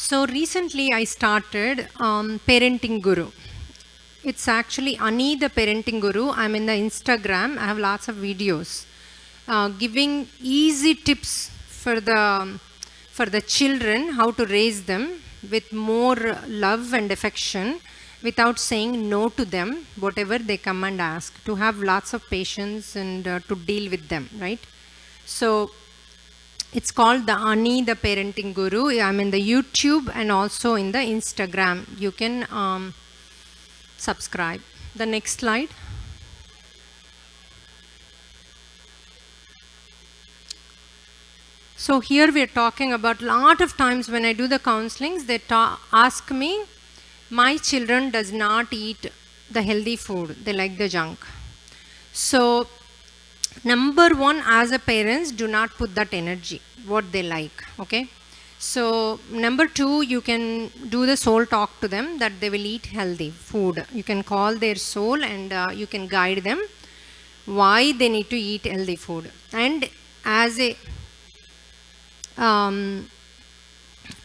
So recently I started Parenting Guru. It's actually Ani the Parenting Guru. I'm in the Instagram. I have lots of videos giving easy tips for the children, how to raise them with more love and affection without saying no to them, whatever they come and ask, to have lots of patience and to deal with them, right? So it's called the Ani, the Parenting Guru. I'm in the YouTube and also in the Instagram. You can subscribe. The next slide. So here we are talking about a lot of times when I do the counselings, they ask me, my children does not eat the healthy food. They like the junk. So number one, as a parents, do not put that energy, what they like, okay? So number two, you can do the soul talk to them that they will eat healthy food. You can call their soul and you can guide them why they need to eat healthy food. And as a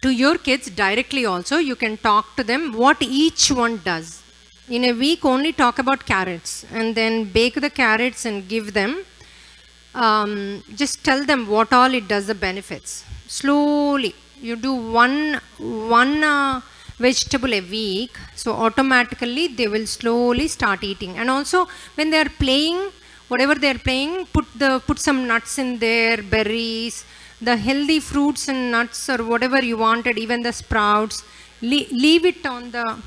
to your kids directly also, you can talk to them what each one does. In a week, only talk about carrots and then bake the carrots and give them. Just tell them what all it does, the benefits. Slowly, you do one vegetable a week, so automatically they will slowly start eating. And also, when they are playing, whatever they are playing, put some nuts in there, berries, the healthy fruits and nuts or whatever you wanted, even the sprouts. Leave it on the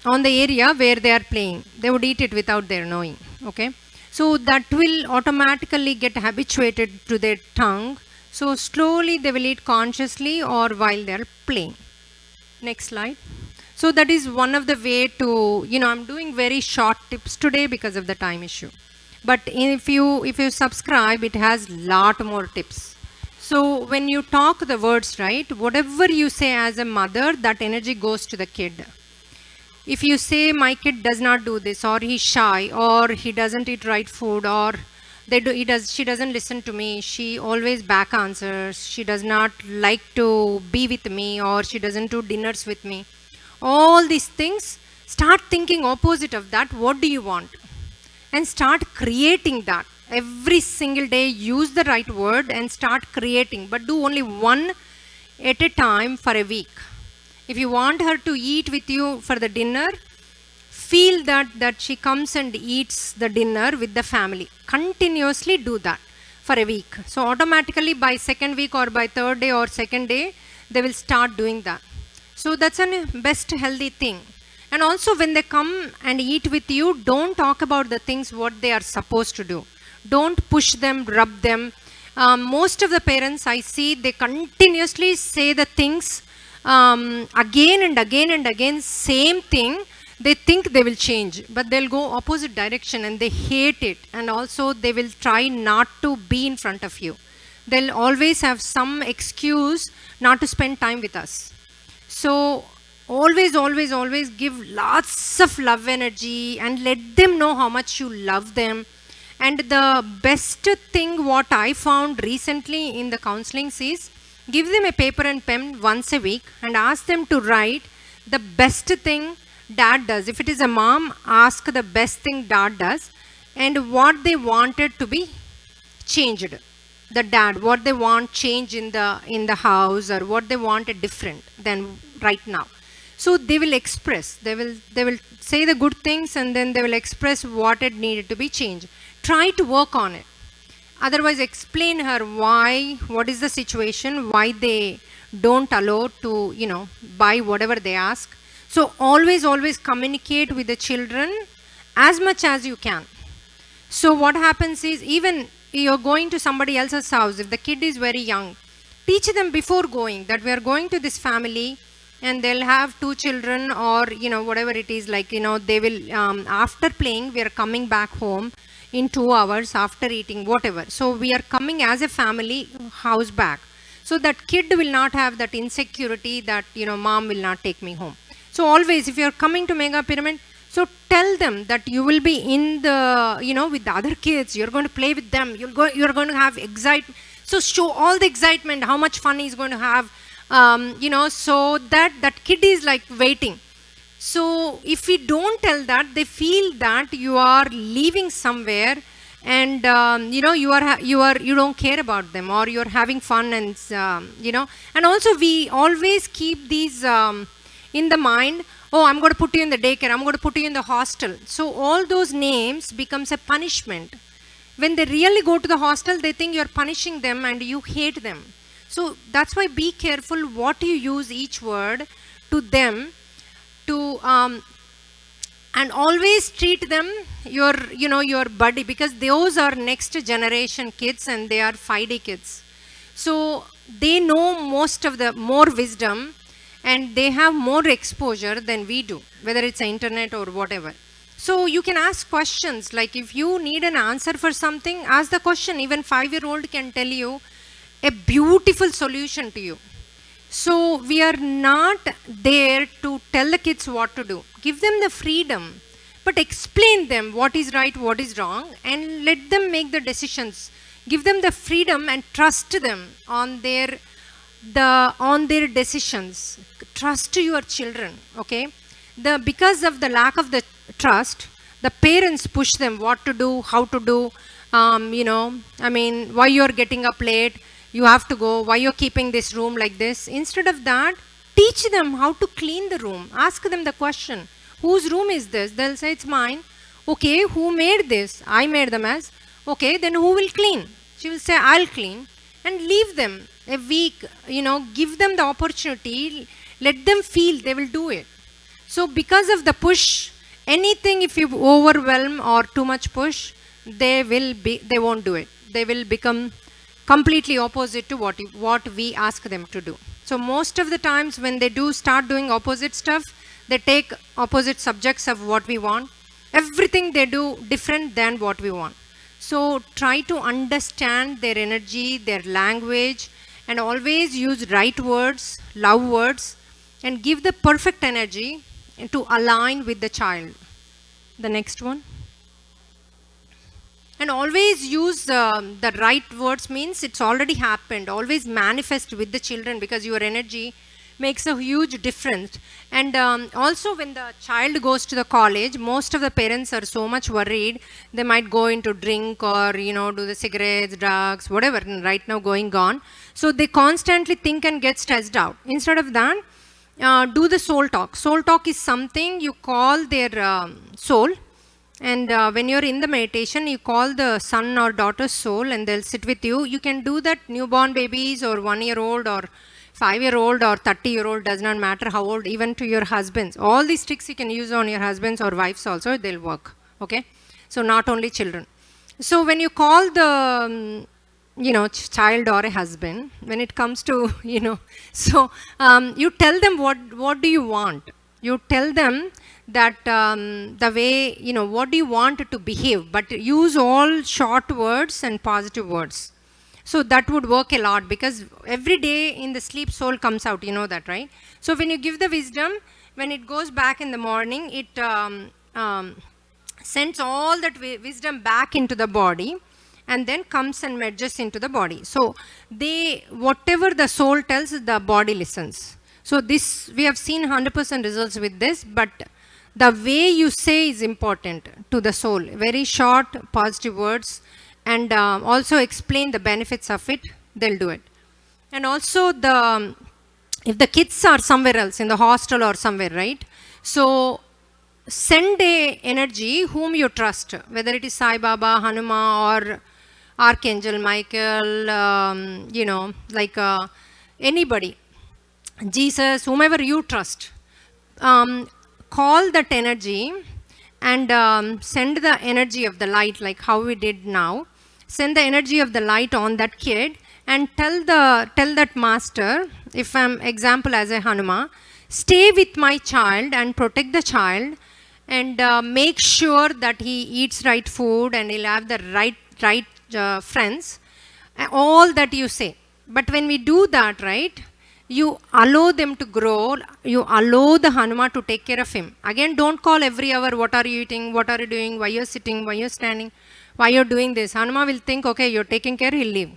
area where they are playing. They would eat it without their knowing. Okay, so that will automatically get habituated to their tongue. So slowly they will eat consciously or while they are playing. Next slide. So that is one of the way to, I'm doing very short tips today because of the time issue. But if you subscribe, it has lot more tips. So when you talk the words, right, whatever you say as a mother, that energy goes to the kid. If you say my kid does not do this, or he's shy, or he doesn't eat right food, or she doesn't listen to me, she always back answers, she does not like to be with me, or she doesn't do dinners with me. All these things, start thinking opposite of that. What do you want? And start creating that. Every single day, use the right word and start creating. But do only one at a time for a week. If you want her to eat with you for the dinner, feel that she comes and eats the dinner with the family. Continuously do that for a week. So automatically by second week or by third day or second day, they will start doing that. So that's a best healthy thing. And also when they come and eat with you, don't talk about the things what they are supposed to do. Don't push them, rub them. Most of the parents I see, they continuously say the things again and again and again, same thing. They think they will change, but they'll go opposite direction and they hate it. And also they will try not to be in front of you. They'll always have some excuse not to spend time with us. So always give lots of love energy and let them know how much you love them. And the best thing what I found recently in the counselings is, give them a paper and pen once a week and ask them to write the best thing dad does. If it is a mom, ask the best thing dad does and what they wanted to be changed. The dad, what they want change in the house, or what they wanted different than right now. So they will express, they will say the good things and then they will express what it needed to be changed. Try to work on it. Otherwise, explain her why, what is the situation, why they don't allow to, buy whatever they ask. So always communicate with the children as much as you can. So what happens is, even you're going to somebody else's house, if the kid is very young, teach them before going that we are going to this family and they'll have 2 children or, whatever it is, like, they will, after playing, we are coming back home in 2 hours after eating, whatever. So we are coming as a family house back. So that kid will not have that insecurity that, mom will not take me home. So always, if you are coming to Mega Pyramid, so tell them that you will be in the, with the other kids, you're going to play with them, you're going to have excitement. So show all the excitement, how much fun he's going to have, so that kid is like waiting. So if we don't tell that, they feel that you are leaving somewhere, and you don't care about them, or you're having fun, and and also we always keep these in the mind. Oh, I'm going to put you in the daycare, I'm going to put you in the hostel. So all those names becomes a punishment. When they really go to the hostel, they think you're punishing them and you hate them. So that's why be careful what you use each word to them, to and always treat them your buddy, because those are next generation kids and they are 5D kids. So they know most of the more wisdom, and they have more exposure than we do, whether it's the internet or whatever. So you can ask questions, like if you need an answer for something, ask the question. Even 5-year-old can tell you a beautiful solution to you. So we are not there to tell the kids what to do. Give them the freedom, but explain them what is right, what is wrong, and let them make the decisions. Give them the freedom and trust them on their decisions. Trust your children, okay? Because of the lack of the trust, the parents push them what to do, how to do, why you're getting up late, you have to go, why you're keeping this room like this. Instead of that, teach them how to clean the room. Ask them the question, whose room is this? They'll say, it's mine. Okay, who made this? I made them as. Okay, then who will clean? She will say, I'll clean. And leave them a week, give them the opportunity, let them feel they will do it. So because of the push, anything if you overwhelm or too much push, they won't do it. They will become completely opposite to what we ask them to do. So most of the times when they do start doing opposite stuff, they take opposite subjects of what we want. Everything they do different than what we want. So try to understand their energy, their language, and always use right words, love words, and give the perfect energy to align with the child. The next one. And always use the right words, means it's already happened. Always manifest with the children, because your energy makes a huge difference. And also when the child goes to the college, most of the parents are so much worried. They might go into drink or, do the cigarettes, drugs, whatever, right now going on. So they constantly think and get stressed out. Instead of that, do the soul talk. Soul talk is something you call their soul. And when you're in the meditation, you call the son or daughter's soul and they'll sit with you. You can do that newborn babies or 1-year-old or 5-year-old or 30-year-old, does not matter how old, even to your husbands. All these tricks you can use on your husbands or wives also, they'll work, okay? So not only children. So when you call the, child or a husband, when it comes to, so you tell them what do you want. You tell them that the way, what do you want it to behave, but use all short words and positive words. So that would work a lot, because every day in the sleep, soul comes out, you know that, right? So when you give the wisdom, when it goes back in the morning, it sends all that wisdom back into the body and then comes and merges into the body. So whatever the soul tells, the body listens. So this, we have seen 100% results with this, but the way you say is important to the soul. Very short, positive words, and also explain the benefits of it, they'll do it. And also if the kids are somewhere else, in the hostel or somewhere, right? So send a energy whom you trust, whether it is Sai Baba, Hanuma, or Archangel Michael, anybody, Jesus, whomever you trust. Call that energy and send the energy of the light, like how we did now. Send the energy of the light on that kid and tell that master, if I'm example as a Hanuma, stay with my child and protect the child, and make sure that he eats right food and he'll have the right friends, all that you say. But when we do that, right, you allow them to grow, you allow the Hanuma to take care of him. Again, don't call every hour, what are you eating, what are you doing, why you're sitting, why you're standing, why you're doing this. Hanuma will think, okay, you're taking care, he'll leave.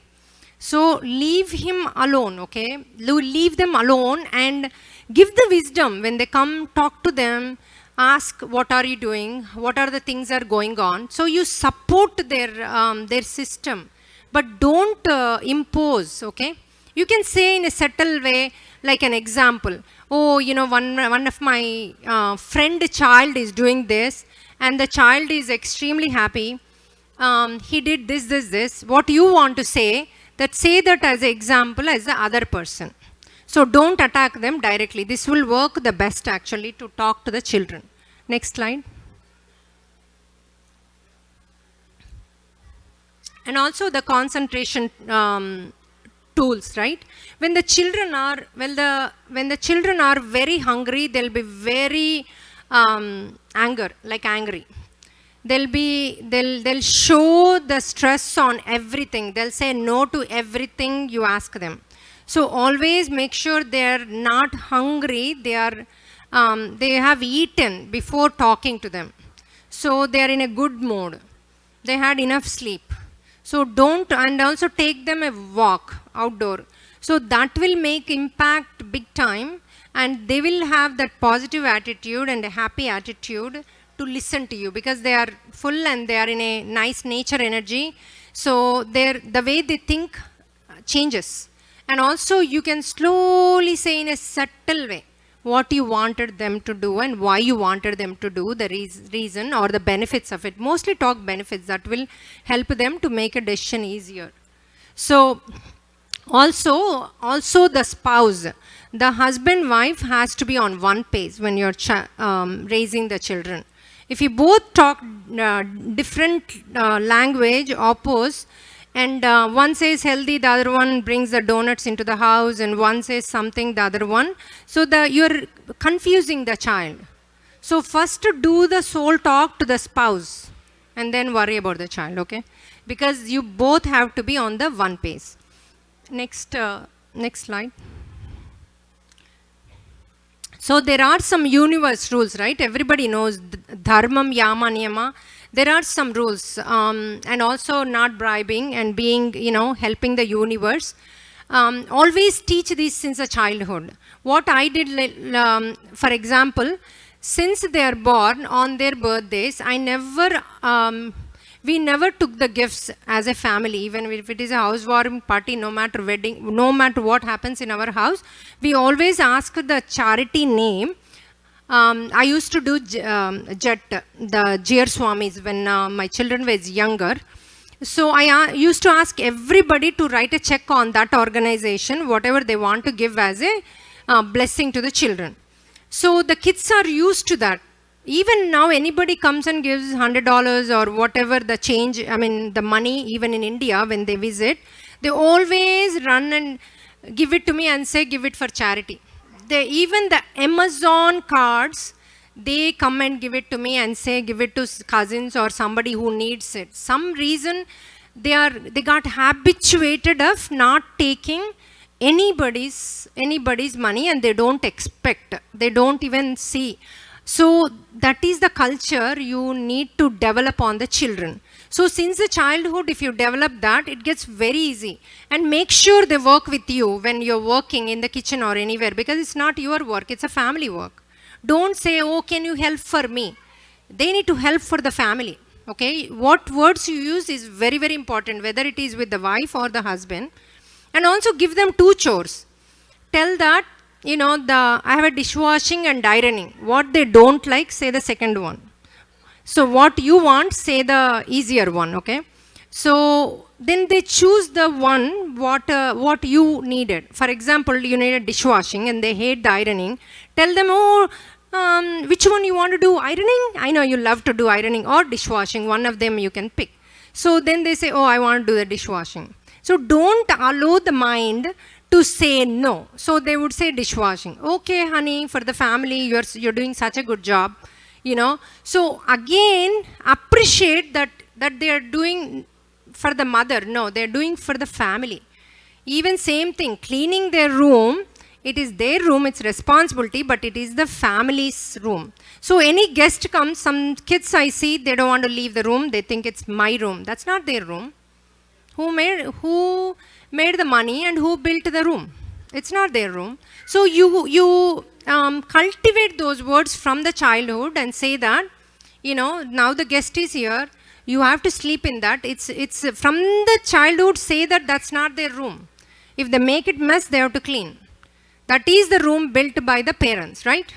So leave him alone, okay? Leave them alone and give the wisdom. When they come, talk to them, ask what are you doing, what are the things are going on. So you support their system, but don't impose, okay? You can say in a subtle way, like an example. Oh, you know, one of my friend child is doing this, and the child is extremely happy. He did this. What you want to say, say that as an example as the other person. So don't attack them directly. This will work the best actually to talk to the children. Next slide. And also the concentration tools, right? When the children are when the children are very hungry, they'll be very angry. They'll show the stress on everything. They'll say no to everything you ask them. So always make sure they're not hungry. They have eaten before talking to them. So they're in a good mood. They had enough sleep. So don't, and also take them a walk outdoor. So that will make impact big time, and they will have that positive attitude and a happy attitude to listen to you, because they are full and they are in a nice nature energy. So the way they think changes. And also you can slowly say in a subtle way what you wanted them to do and why you wanted them to do, the reason or the benefits of it. Mostly talk benefits, that will help them to make a decision easier. So also the spouse, the husband wife has to be on one page when you're raising the children. If you both talk different language, oppose, and one says healthy, the other one brings the donuts into the house, and one says something, the other one. So you're confusing the child. So first do the soul talk to the spouse, and then worry about the child, okay? Because you both have to be on the one page. Next slide. So there are some universe rules, right? Everybody knows dharmam, yama, niyama. There are some rules, and also not bribing and being, helping the universe. Always teach these since a childhood. What I did, for example, since they are born on their birthdays, we never took the gifts as a family, even if it is a housewarming party, no matter wedding, no matter what happens in our house, we always ask the charity name. I used to do JET, the Jeer Swamis, when my children were younger. So I used to ask everybody to write a check on that organization, whatever they want to give as a blessing to the children. So the kids are used to that. Even now, anybody comes and gives $100 or whatever the change, the money, even in India, when they visit, they always run and give it to me and say, give it for charity. Even the Amazon cards, they come and give it to me and say, give it to cousins or somebody who needs it. Some reason they got habituated of not taking anybody's money, and they don't expect, they don't even see. So that is the culture you need to develop on the children. So since the childhood, if you develop that, it gets very easy. And make sure they work with you when you're working in the kitchen or anywhere, because it's not your work, it's a family work. Don't say, oh, can you help for me? They need to help for the family, okay? What words you use is very, very important, whether it is with the wife or the husband. And also give them 2 chores. Tell that, I have a dishwashing and ironing. What they don't like, say the second one. So what you want, say the easier one, okay? So then they choose the one what you needed. For example, you needed dishwashing and they hate the ironing. Tell them, which one you want to do, ironing? I know you love to do ironing or dishwashing. One of them you can pick. So then they say, oh, I want to do the dishwashing. So don't allow the mind to say no. So they would say dishwashing. Okay, honey, for the family, you're doing such a good job. So again, appreciate that they are doing for the mother. No, they're doing for the family. Even same thing, cleaning their room, it is their room, it's responsibility, but it is the family's room. So any guest comes, some kids I see, they don't want to leave the room, they think it's my room. That's not their room. Who made the money and who built the room? It's not their room. So you cultivate those words from the childhood and say that, now the guest is here, you have to sleep in that. It's from the childhood, say that that's not their room. If they make it mess, they have to clean. That is the room built by the parents, right?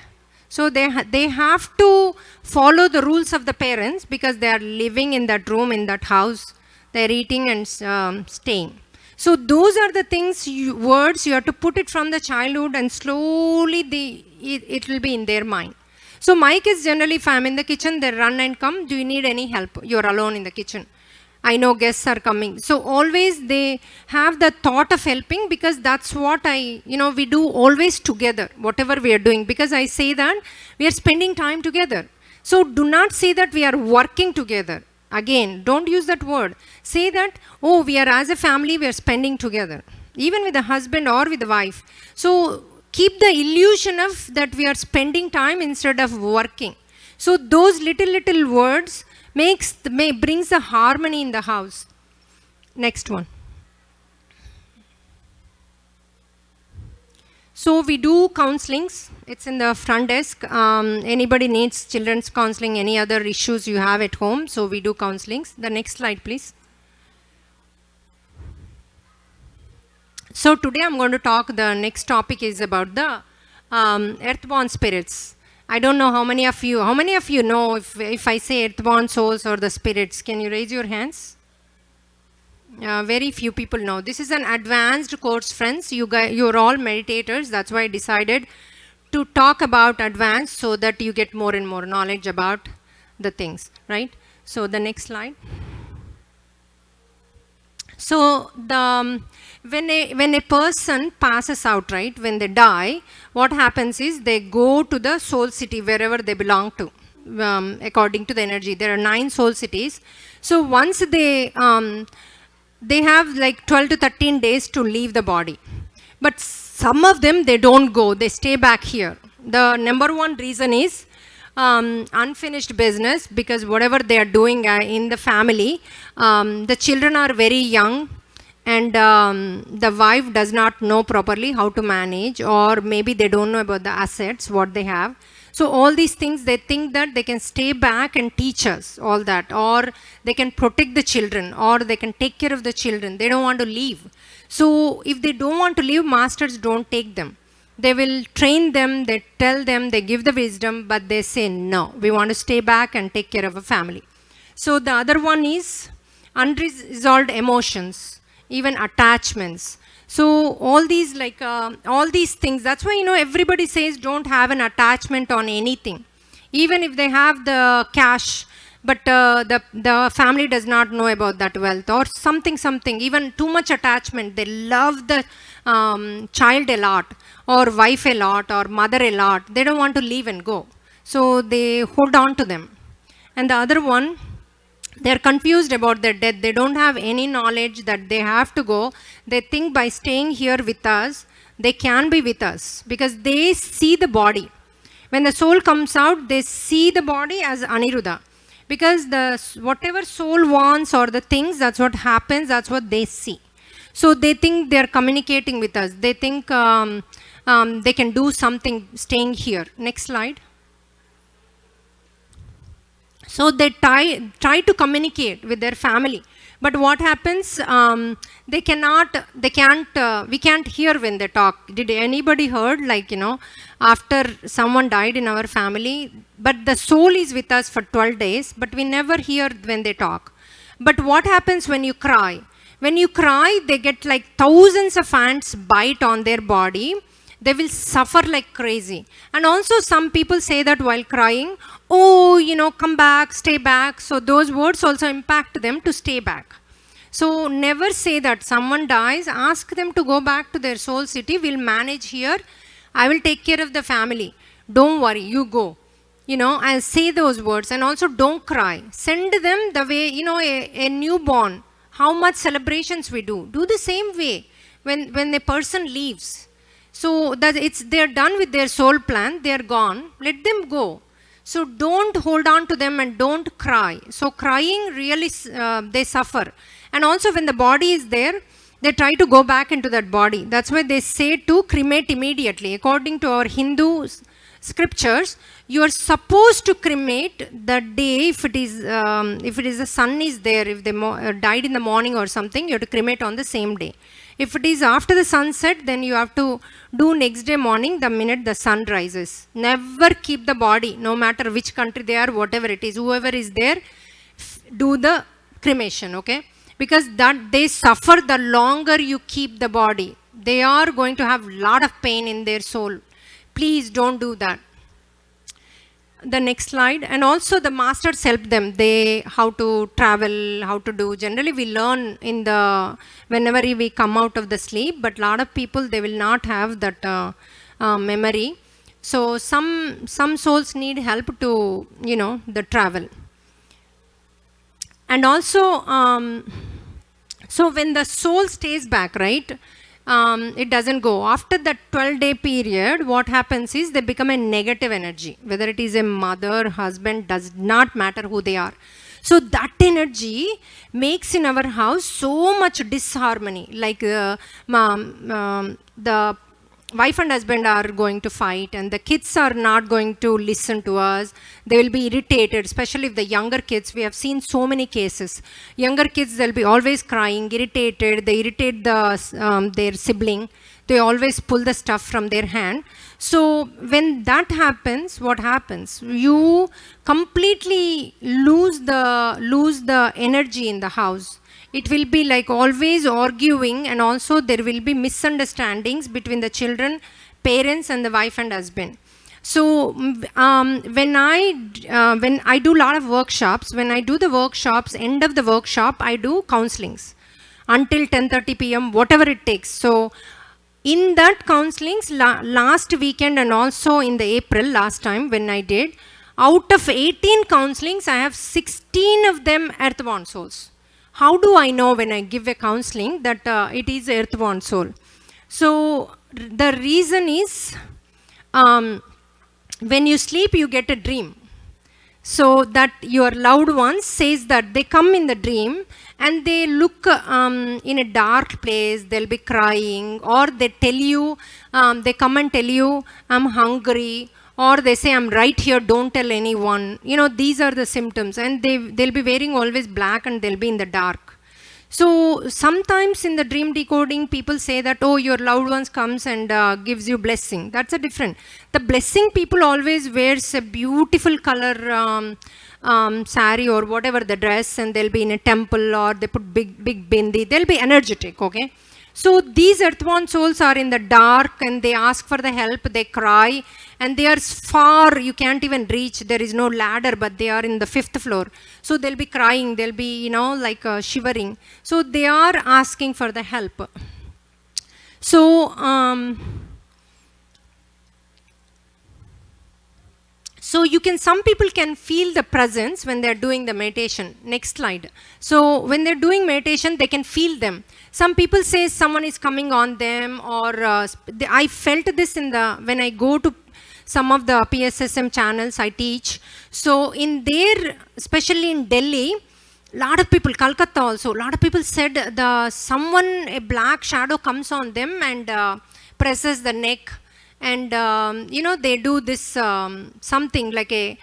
So they have to follow the rules of the parents because they are living in that room, in that house. They are eating and staying. So those are the things, words, you have to put it from the childhood, and slowly it will be in their mind. So my kids generally, if I'm in the kitchen, they run and come, do you need any help? You're alone in the kitchen. I know guests are coming. So always they have the thought of helping, because that's what we do always together, whatever we are doing, because I say that we are spending time together. So do not say that we are working together. Again, don't use that word. Say that, oh, we are as a family, we are spending together, even with the husband or with the wife. So keep the illusion of that we are spending time instead of working. So those little words brings the harmony in the house. Next one. So we do counselings. It's in the front desk. Anybody needs children's counseling, any other issues you have at home, so we do counselings. The next slide, please. So today I'm going to talk, the next topic is about the earthbound spirits. I don't know how many of you know if I say earthbound souls or the spirits. Can you raise your hands? Very few people know. This is an advanced course, friends. You're all meditators. That's why I decided to talk about advanced, so that you get more and more knowledge about the things, right? So the next slide. So when a person passes out, right, when they die, what happens is they go to the soul city wherever they belong to, according to the energy. There are 9 soul cities. So once they have like 12 to 13 days to leave the body. But some of them, they don't go, they stay back here. The number one reason is unfinished business, because whatever they are doing in the family, the children are very young, and the wife does not know properly how to manage, or maybe they don't know about the assets, what they have. So all these things, they think that they can stay back and teach us all that, or they can protect the children, or they can take care of the children. They don't want to leave. So if they don't want to leave, masters don't take them. They will train them, they tell them, they give the wisdom, but they say, no, we want to stay back and take care of a family. So the other one is unresolved emotions, even attachments. So all these things, that's why, everybody says don't have an attachment on anything. Even if they have the cash, but the family does not know about that wealth, or something, even too much attachment. They love the child a lot, or wife a lot, or mother a lot. They don't want to leave and go. So they hold on to them. And the other one, they're confused about their death. They don't have any knowledge that they have to go. They think by staying here with us, they can be with us, because they see the body. When the soul comes out, they see the body as Aniruddha. Because whatever soul wants, or the things, that's what happens, that's what they see. So they think they're communicating with us. They think they can do something staying here. Next slide. So they try to communicate with their family. But what happens, we can't hear when they talk. Did anybody heard, after someone died in our family, but the soul is with us for 12 days, but we never hear when they talk. But what happens when you cry? When you cry, they get like thousands of ants bite on their body. They will suffer like crazy. And also some people say that while crying, oh, come back, stay back. So those words also impact them to stay back. So never say that. Someone dies, ask them to go back to their soul city. We'll manage here. I will take care of the family. Don't worry, you go. And say those words. And also don't cry. Send them the way, a newborn, how much celebrations we do. Do the same way when a person leaves. So that they're done with their soul plan, they're gone, let them go. So don't hold on to them and don't cry. So crying really, they suffer. And also when the body is there, they try to go back into that body. That's why they say to cremate immediately. According to our Hindu scriptures, you are supposed to cremate the day if it is the sun is there, if they died in the morning or something, you have to cremate on the same day. If it is after the sunset, then you have to do next day morning the minute the sun rises. Never keep the body, no matter which country they are, whatever it is, whoever is there, do the cremation, okay? Because that they suffer the longer you keep the body. They are going to have a lot of pain in their soul. Please don't do that. The next slide. And also the masters help them. They how to travel, how to do. Generally we learn in the whenever we come out of the sleep, but a lot of people, they will not have that memory. So some souls need help to, the travel. And also, so when the soul stays back, right, it doesn't go. After that 12-day period, what happens is they become a negative energy. Whether it is a mother, husband, does not matter who they are. So that energy makes in our house so much disharmony. Like the wife and husband are going to fight, and the kids are not going to listen to us. They will be irritated, especially if the younger kids. We have seen so many cases. Younger kids, they'll be always crying, irritated. They irritate their sibling. They always pull the stuff from their hand. So when that happens, what happens? You completely lose the energy in the house. It will be like always arguing, and also there will be misunderstandings between the children, parents, and the wife and husband. So when I do a lot of workshops, when I do the workshops, end of the workshop, I do counselings until 10:30 p.m., whatever it takes. So in that counselings, last weekend and also in the April, last time when I did, out of 18 counselings, I have 16 of them earthbound souls. How do I know when I give a counseling that it is earthbound soul? So the reason is, when you sleep, you get a dream. So that your loved ones says that they come in the dream and they look in a dark place, they'll be crying, or they tell you, they come and tell you, I'm hungry, or they say, I'm right here, don't tell anyone. These are the symptoms. And they'll be wearing always black and they'll be in the dark. So sometimes in the dream decoding, people say that, oh, your loved ones comes and gives you blessing. That's a different. The blessing people always wears a beautiful color sari or whatever the dress, and they'll be in a temple, or they put big bindi. They'll be energetic, okay? So these earthbound souls are in the dark and they ask for the help, they cry, and they are far, you can't even reach, there is no ladder, but they are in the 5th floor. So they'll be crying, they'll be, shivering. So they are asking for the help. So, some people can feel the presence when they're doing the meditation. Next slide. So when they're doing meditation, they can feel them. Some people say someone is coming on them, or I felt this when I go to some of the PSSM channels I teach. So in there, especially in Delhi, a lot of people, Calcutta also, a lot of people said a black shadow comes on them and presses the neck. And, they do this something like a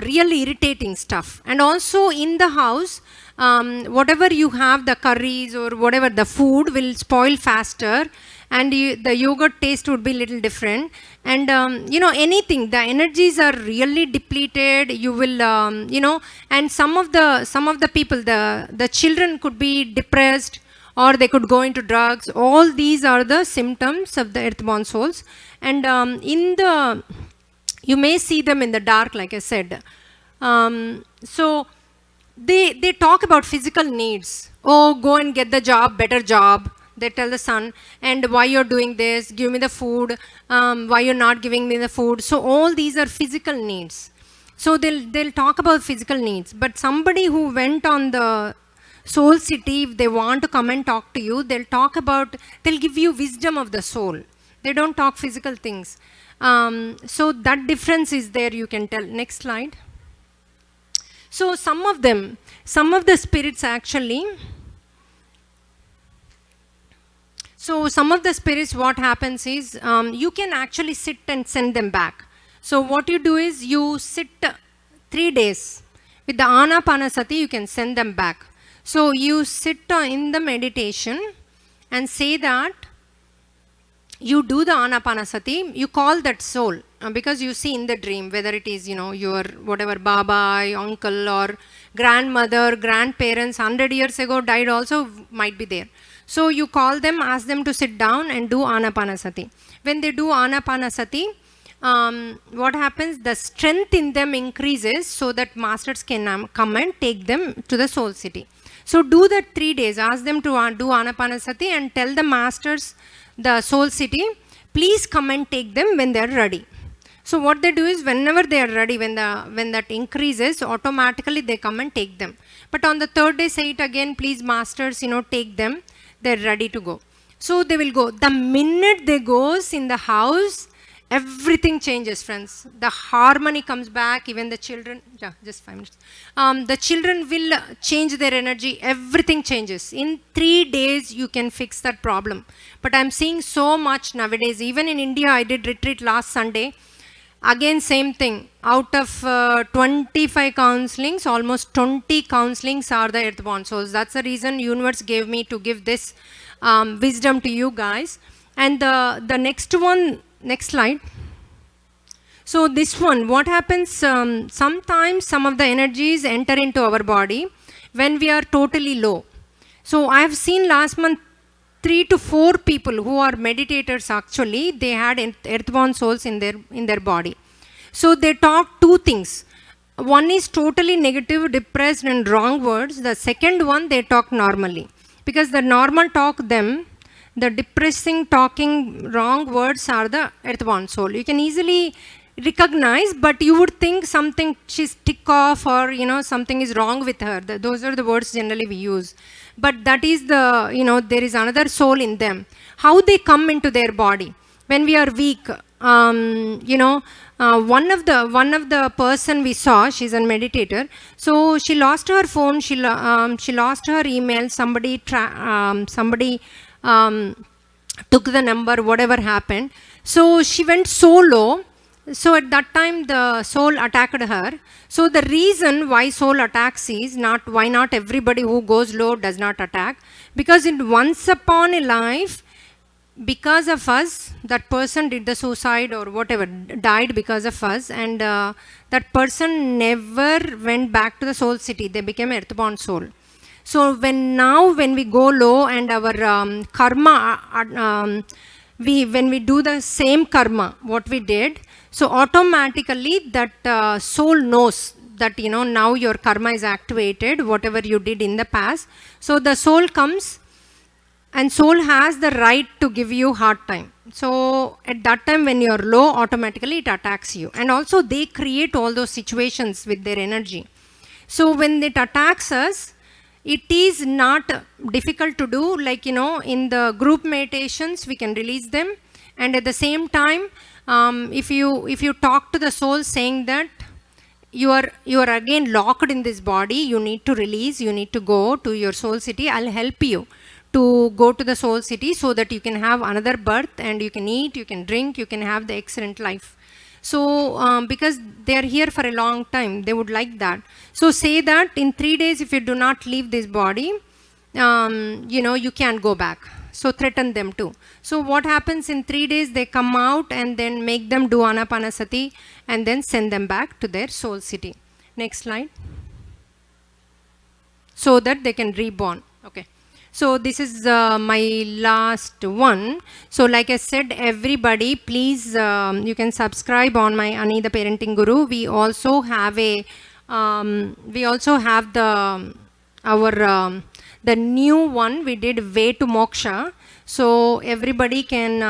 really irritating stuff. And also in the house, whatever you have, the curries or whatever, the food will spoil faster, and the yogurt taste would be a little different. And, anything, the energies are really depleted. You will, and some of the people, the children could be depressed, or they could go into drugs. All these are the symptoms of the earthbound souls. And you may see them in the dark, like I said. So they talk about physical needs. Oh, go and get the job, better job. They tell the son, and why you're doing this, give me the food, why you're not giving me the food. So all these are physical needs. So they'll talk about physical needs. But somebody who went on the soul city, if they want to come and talk to you, they'll give you wisdom of the soul. They don't talk physical things. So that difference is there, you can tell. Next slide. So some of the spirits actually, what happens is, you can actually sit and send them back. So what you do is, you sit 3 days. With the Ana-Pana-Sati, you can send them back. So you sit in the meditation and say that you do the Ana-Pana-Sati, you call that soul, because you see in the dream, whether it is, your whatever Baba, uncle or grandmother, grandparents 100 years ago died also might be there. So you call them, ask them to sit down and do Ana-Pana-Sati. When they do Ana-Pana-Sati, what happens? The strength in them increases so that masters can come and take them to the soul city. So do that 3 days. Ask them to do Ana-Pana-Sati and tell the masters, the soul city, please come and take them when they are ready. So what they do is, whenever they are ready, when that increases, automatically they come and take them. But on the 3rd day, say it again, please masters, take them. They're ready to go. So they will go. The minute they goes in the house, everything changes, friends. The harmony comes back. Even the children, just 5 minutes. The children will change their energy. Everything changes. In 3 days, you can fix that problem. But I'm seeing so much nowadays. Even in India, I did retreat last Sunday. Again, same thing. Out of 25 counselings, almost 20 counselings are the earthbound souls. That's the reason universe gave me to give this wisdom to you guys. And the next one, next slide. So this one, what happens? Sometimes some of the energies enter into our body when we are totally low. So I have seen last month 3 to 4 people who are meditators actually, they had earthbound souls in their body. So they talk 2 things. One is totally negative, depressed and wrong words. The second one, they talk normally. Because the normal talk them, the depressing talking wrong words are the earthbound soul. You can easily recognize, but you would think something she's tick off or something is wrong with her. Those are the words generally we use. But that is the, there is another soul in them. How they come into their body. When we are weak, one of the person we saw, she's a meditator. So she lost her phone, she lost her email, somebody took the number, whatever happened. So she went so low. So at that time the soul attacked her. So the reason why soul attacks is why not everybody who goes low does not attack. Because in once upon a life, because of us, that person did the suicide or whatever, died because of us, and that person never went back to the soul city. They became earthbound soul. So when we go low and our karma, when we do the same karma, what we did, so automatically that soul knows that, now your karma is activated, whatever you did in the past. So the soul comes and soul has the right to give you hard time. So at that time when you're low, automatically it attacks you. And also they create all those situations with their energy. So when it attacks us, it is not difficult to do, like, in the group meditations, we can release them. And at the same time, if you talk to the soul saying that you are again locked in this body, you need to release, you need to go to your soul city, I'll help you to go to the soul city so that you can have another birth and you can eat, you can drink, you can have the excellent life. So because they are here for a long time, they would like that. So say that in 3 days, if you do not leave this body, you can't go back. So threaten them too. So what happens in 3 days, they come out and then make them do Ana-Pana-Sati and then send them back to their soul city. Next slide. So that they can reborn. Okay. So this is my last one. So like I said, everybody, please, you can subscribe on my Ani the Parenting Guru. We also have the new one we did, Way to Moksha. So everybody can,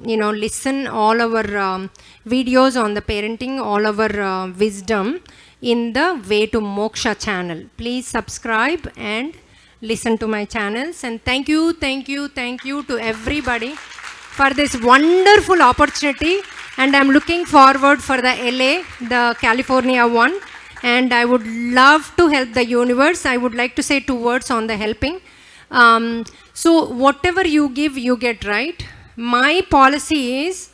listen all our videos on the parenting, all our wisdom in the Way to Moksha channel. Please subscribe and listen to my channels. And thank you to everybody. for this wonderful opportunity, and I'm looking forward for the LA, the California one, and I would love to help the universe. I would like to say 2 words on the helping. So whatever you give, you get, right? My policy is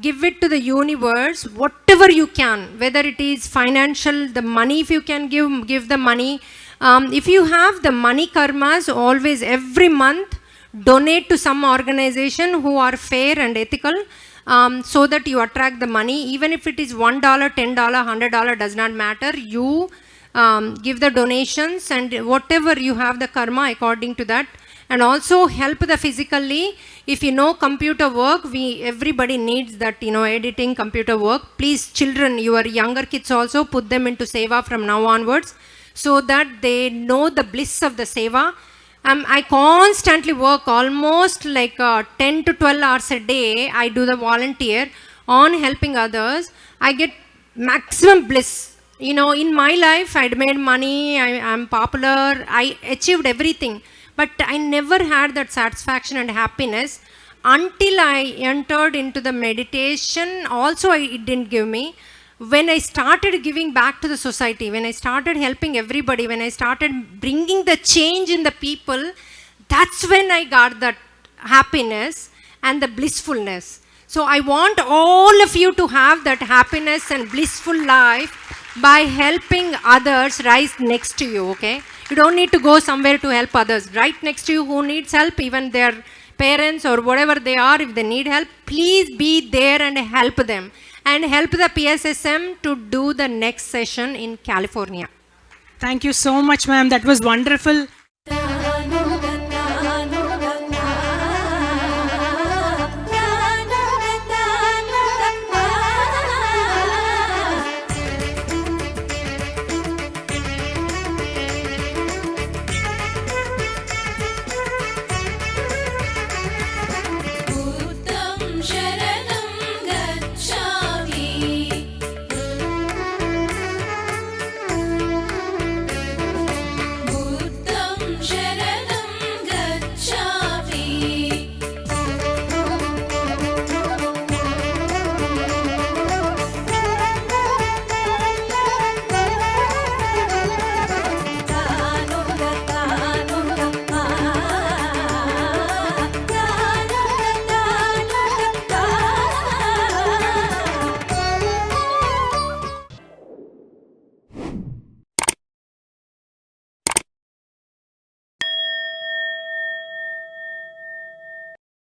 give it to the universe, whatever you can, whether it is financial, the money, if you can give the money. If you have the money karmas, always every month donate to some organization who are fair and ethical, so that you attract the money. Even if it is $1, $10, $100, does not matter. You give the donations, and whatever you have the karma according to that. And also help the physically. If you know computer work, everybody needs that, editing, computer work. Please, children, your younger kids also, put them into seva from now onwards, so that they know the bliss of the seva. I constantly work almost like 10 to 12 hours a day. I do the volunteer on helping others. I get maximum bliss. In my life, I'd made money, I'm popular, I achieved everything. But I never had that satisfaction and happiness until I entered into the meditation. Also, it didn't give me. When I started giving back to the society, when I started helping everybody, when I started bringing the change in the people, that's when I got that happiness and the blissfulness. So I want all of you to have that happiness and blissful life by helping others right next to you, okay? You don't need to go somewhere to help others. Right next to you, who needs help, even their parents or whatever they are, if they need help, please be there and help them. And help the PSSM to do the next session in California. Thank you so much, ma'am. That was wonderful.